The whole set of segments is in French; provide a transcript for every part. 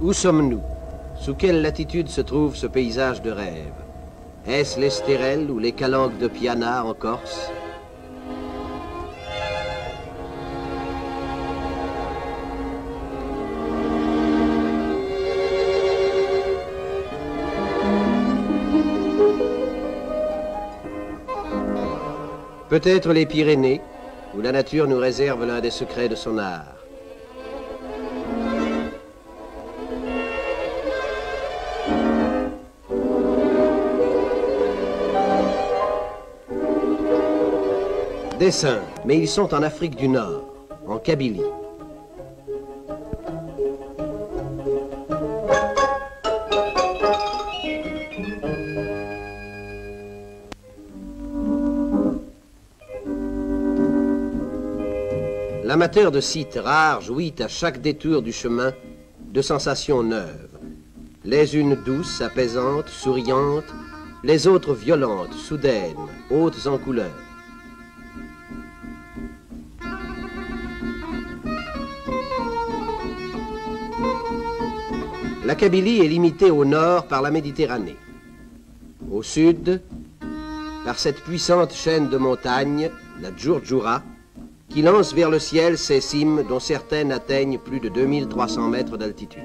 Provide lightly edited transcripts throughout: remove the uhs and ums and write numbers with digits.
Où sommes-nous? Sous quelle latitude se trouve ce paysage de rêve? Est-ce l'Estérel ou les calanques de Piana en Corse? Peut-être les Pyrénées, où la nature nous réserve l'un des secrets de son art. Dessins, mais ils sont en Afrique du Nord, en Kabylie. L'amateur de sites rares jouit à chaque détour du chemin de sensations neuves. Les unes douces, apaisantes, souriantes, les autres violentes, soudaines, hautes en couleurs. La Kabylie est limitée au nord par la Méditerranée. Au sud, par cette puissante chaîne de montagnes, la Djourdjoura, qui lance vers le ciel ses cimes dont certaines atteignent plus de 2300 mètres d'altitude.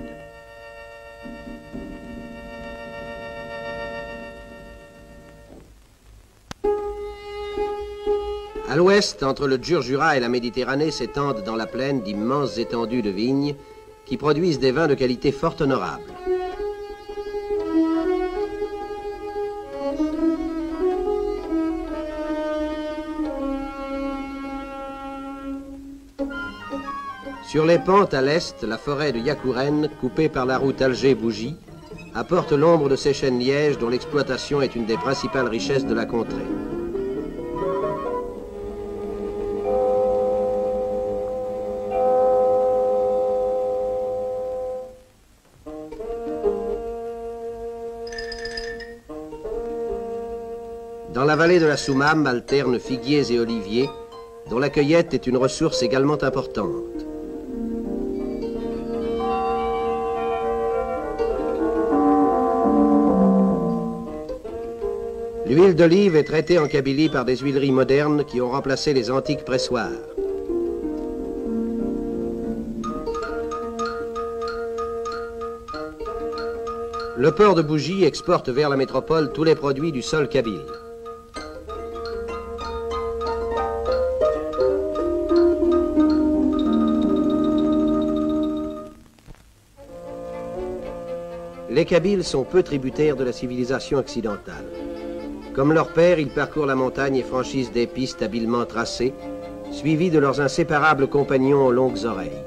À l'ouest, entre le Djourdjoura et la Méditerranée, s'étendent dans la plaine d'immenses étendues de vignes qui produisent des vins de qualité fort honorable. Sur les pentes à l'est, la forêt de Yakouren, coupée par la route Alger-Bougie, apporte l'ombre de ces chênes lièges dont l'exploitation est une des principales richesses de la contrée. Dans la vallée de la Soumam alternent figuiers et oliviers, dont la cueillette est une ressource également importante. L'huile d'olive est traitée en Kabylie par des huileries modernes qui ont remplacé les antiques pressoirs. Le port de Bougie exporte vers la métropole tous les produits du sol kabyle. Les Kabyles sont peu tributaires de la civilisation occidentale. Comme leur père, ils parcourent la montagne et franchissent des pistes habilement tracées, suivis de leurs inséparables compagnons aux longues oreilles.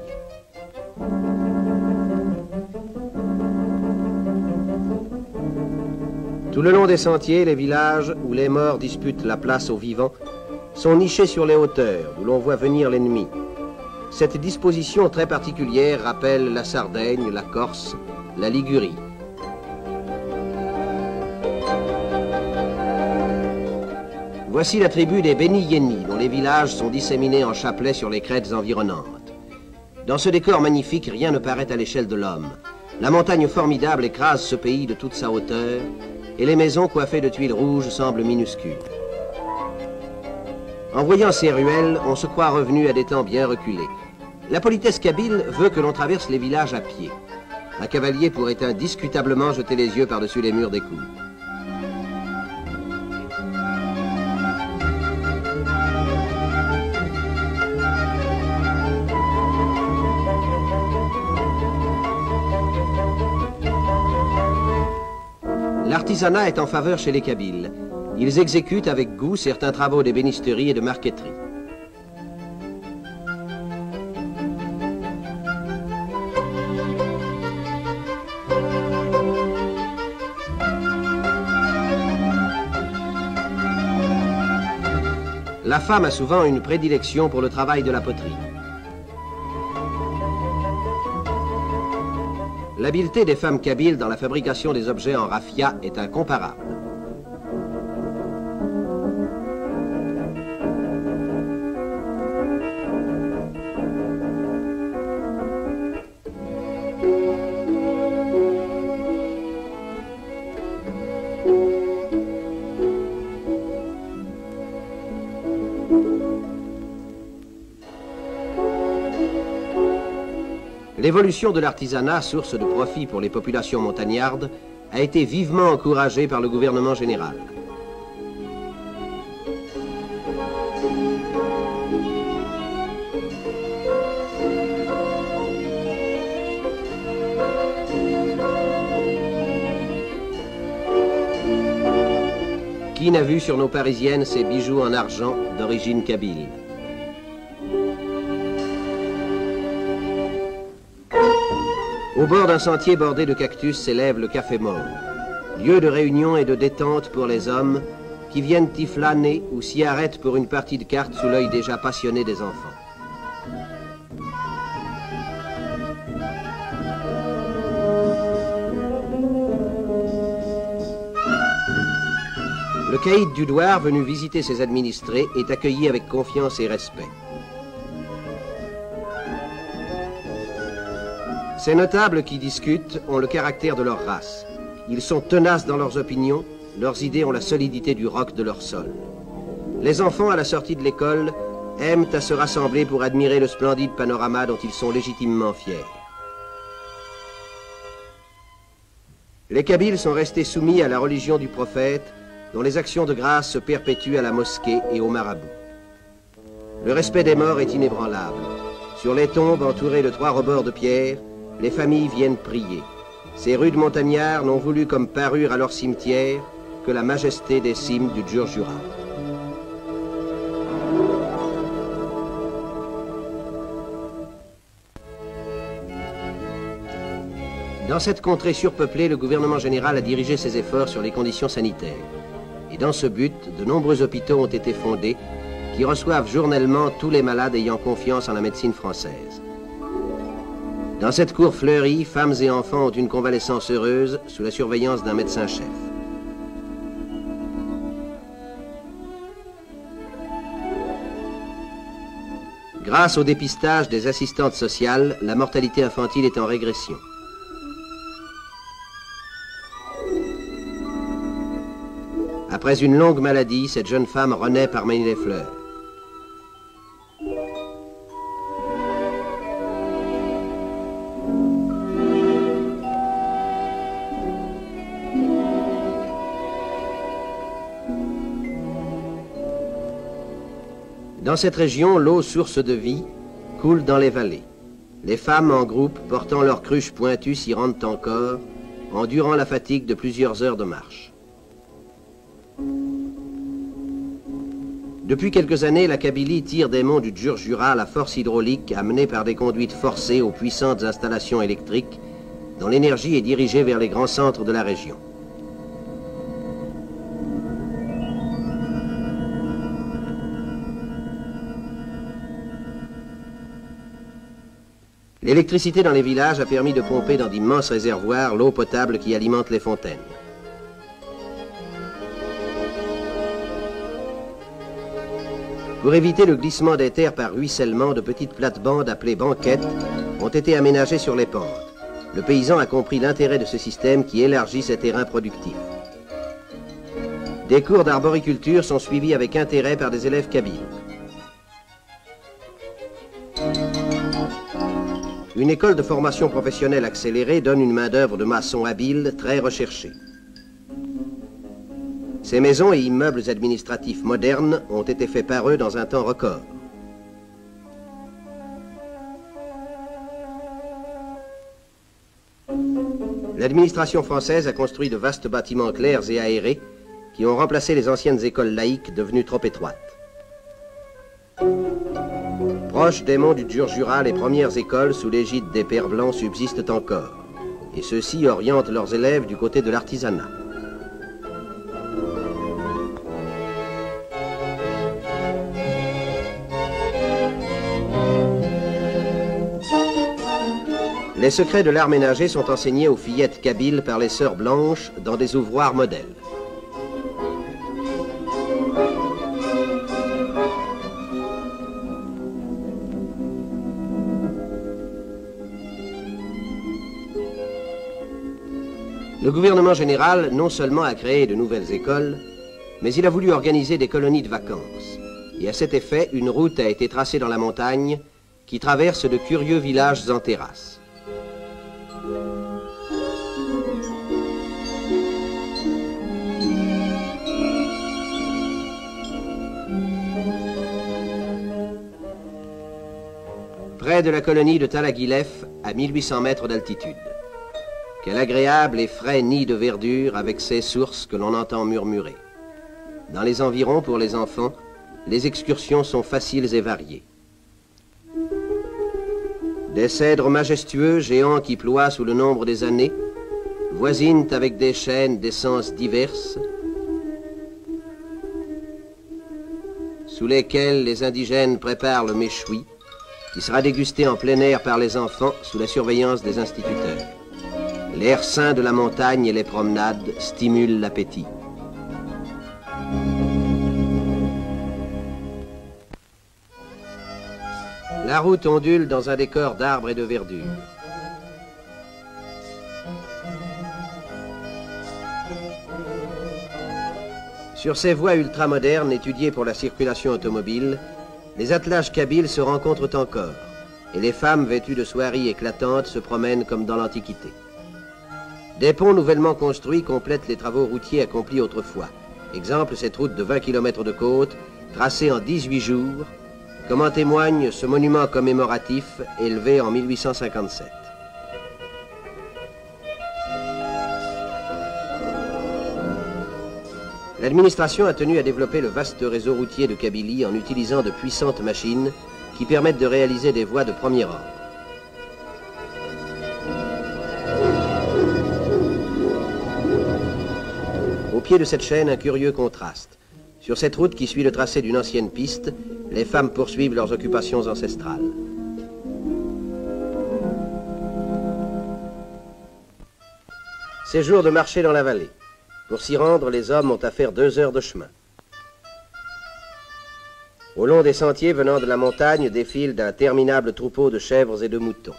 Tout le long des sentiers, les villages où les morts disputent la place aux vivants sont nichés sur les hauteurs, d'où l'on voit venir l'ennemi. Cette disposition très particulière rappelle la Sardaigne, la Corse, la Ligurie. Voici la tribu des Beni Yeni, dont les villages sont disséminés en chapelets sur les crêtes environnantes. Dans ce décor magnifique, rien ne paraît à l'échelle de l'homme. La montagne formidable écrase ce pays de toute sa hauteur, et les maisons coiffées de tuiles rouges semblent minuscules. En voyant ces ruelles, on se croit revenu à des temps bien reculés. La politesse kabyle veut que l'on traverse les villages à pied. Un cavalier pourrait indiscutablement jeter les yeux par-dessus les murs des cours. L'artisanat est en faveur chez les Kabyles. Ils exécutent avec goût certains travaux d'ébénisterie et de marqueterie. La femme a souvent une prédilection pour le travail de la poterie. L'habileté des femmes kabyles dans la fabrication des objets en raffia est incomparable. L'évolution de l'artisanat, source de profit pour les populations montagnardes, a été vivement encouragée par le gouvernement général. Qui n'a vu sur nos parisiennes ces bijoux en argent d'origine kabyle? Au bord d'un sentier bordé de cactus s'élève le Café Mauve, lieu de réunion et de détente pour les hommes qui viennent y flâner ou s'y arrêtent pour une partie de cartes sous l'œil déjà passionné des enfants. Le caïd du Douar, venu visiter ses administrés, est accueilli avec confiance et respect. Ces notables qui discutent ont le caractère de leur race. Ils sont tenaces dans leurs opinions, leurs idées ont la solidité du roc de leur sol. Les enfants, à la sortie de l'école, aiment à se rassembler pour admirer le splendide panorama dont ils sont légitimement fiers. Les Kabyles sont restés soumis à la religion du prophète, dont les actions de grâce se perpétuent à la mosquée et au marabout. Le respect des morts est inébranlable. Sur les tombes entourées de 3 rebords de pierre, les familles viennent prier. Ces rudes montagnards n'ont voulu comme parure à leur cimetière que la majesté des cimes du Djurdjura. Dans cette contrée surpeuplée, le gouvernement général a dirigé ses efforts sur les conditions sanitaires. Et dans ce but, de nombreux hôpitaux ont été fondés qui reçoivent journellement tous les malades ayant confiance en la médecine française. Dans cette cour fleurie, femmes et enfants ont une convalescence heureuse sous la surveillance d'un médecin-chef. Grâce au dépistage des assistantes sociales, la mortalité infantile est en régression. Après une longue maladie, cette jeune femme renaît parmi les fleurs. Dans cette région, l'eau, source de vie, coule dans les vallées. Les femmes en groupe, portant leurs cruches pointues, s'y rendent encore, endurant la fatigue de plusieurs heures de marche. Depuis quelques années, la Kabylie tire des monts du Djurdjura la force hydraulique amenée par des conduites forcées aux puissantes installations électriques, dont l'énergie est dirigée vers les grands centres de la région. L'électricité dans les villages a permis de pomper dans d'immenses réservoirs l'eau potable qui alimente les fontaines. Pour éviter le glissement des terres par ruissellement, de petites plates-bandes appelées banquettes ont été aménagées sur les pentes. Le paysan a compris l'intérêt de ce système qui élargit ses terrains productifs. Des cours d'arboriculture sont suivis avec intérêt par des élèves kabyles. Une école de formation professionnelle accélérée donne une main-d'œuvre de maçons habiles très recherchée. Ces maisons et immeubles administratifs modernes ont été faits par eux dans un temps record. L'administration française a construit de vastes bâtiments clairs et aérés qui ont remplacé les anciennes écoles laïques devenues trop étroites. Proches des monts du Djurdjura, les premières écoles sous l'égide des Pères Blancs subsistent encore, et ceux-ci orientent leurs élèves du côté de l'artisanat. Les secrets de l'art ménager sont enseignés aux fillettes kabyles par les sœurs blanches dans des ouvroirs modèles. Le gouvernement général non seulement a créé de nouvelles écoles, mais il a voulu organiser des colonies de vacances. Et à cet effet, une route a été tracée dans la montagne qui traverse de curieux villages en terrasse. près de la colonie de Talaguilef, à 1800 mètres d'altitude. Quel agréable et frais nid de verdure avec ses sources que l'on entend murmurer. Dans les environs, pour les enfants, les excursions sont faciles et variées. Des cèdres majestueux, géants qui ploient sous le nombre des années, voisinent avec des chênes d'essences diverses, sous lesquels les indigènes préparent le méchoui, qui sera dégusté en plein air par les enfants sous la surveillance des instituteurs. L'air sain de la montagne et les promenades stimulent l'appétit. La route ondule dans un décor d'arbres et de verdure. Sur ces voies ultramodernes étudiées pour la circulation automobile, les attelages kabyles se rencontrent encore, et les femmes vêtues de soieries éclatantes se promènent comme dans l'Antiquité. Des ponts nouvellement construits complètent les travaux routiers accomplis autrefois. Exemple, cette route de 20 km de côte, tracée en 18 jours, comme en témoigne ce monument commémoratif élevé en 1857. L'administration a tenu à développer le vaste réseau routier de Kabylie en utilisant de puissantes machines qui permettent de réaliser des voies de premier ordre. Au pied de cette chaîne, un curieux contraste. Sur cette route qui suit le tracé d'une ancienne piste, les femmes poursuivent leurs occupations ancestrales. C'est jour de marcher dans la vallée. Pour s'y rendre, les hommes ont à faire 2 heures de chemin. Au long des sentiers venant de la montagne défilent d'interminables troupeaux de chèvres et de moutons.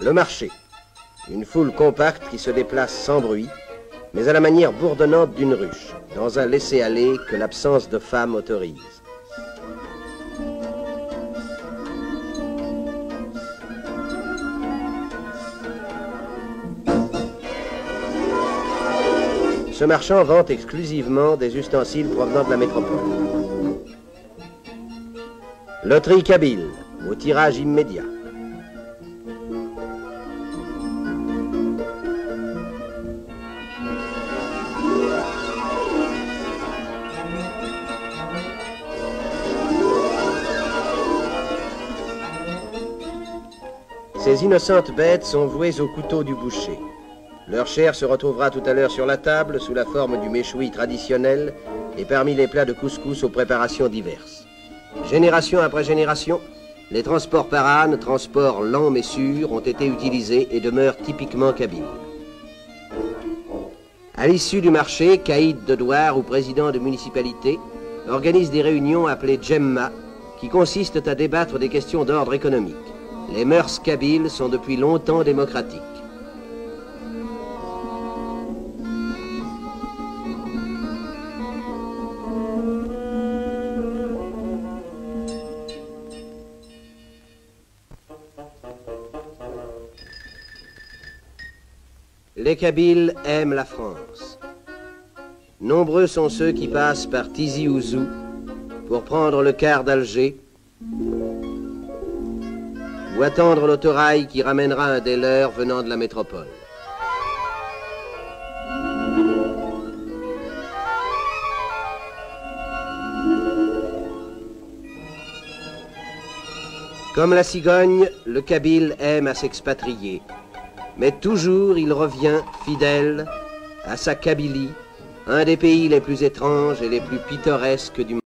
Le marché, une foule compacte qui se déplace sans bruit, mais à la manière bourdonnante d'une ruche, dans un laisser-aller que l'absence de femmes autorise. Ce marchand vante exclusivement des ustensiles provenant de la métropole. Loterie kabyle, au tirage immédiat. Ces innocentes bêtes sont vouées au couteau du boucher. Leur chair se retrouvera tout à l'heure sur la table sous la forme du méchoui traditionnel et parmi les plats de couscous aux préparations diverses. Génération après génération, les transports par âne, transports lents mais sûrs, ont été utilisés et demeurent typiquement kabyles. À l'issue du marché, caïd de douar ou président de municipalité organise des réunions appelées djemma qui consistent à débattre des questions d'ordre économique. Les mœurs kabyles sont depuis longtemps démocratiques. Les Kabyles aiment la France. Nombreux sont ceux qui passent par Tizi Ouzou pour prendre le car d'Alger ou attendre l'autorail qui ramènera un des leurs venant de la métropole. Comme la cigogne, le Kabyle aime à s'expatrier. Mais toujours il revient, fidèle, à sa Kabylie, un des pays les plus étranges et les plus pittoresques du monde.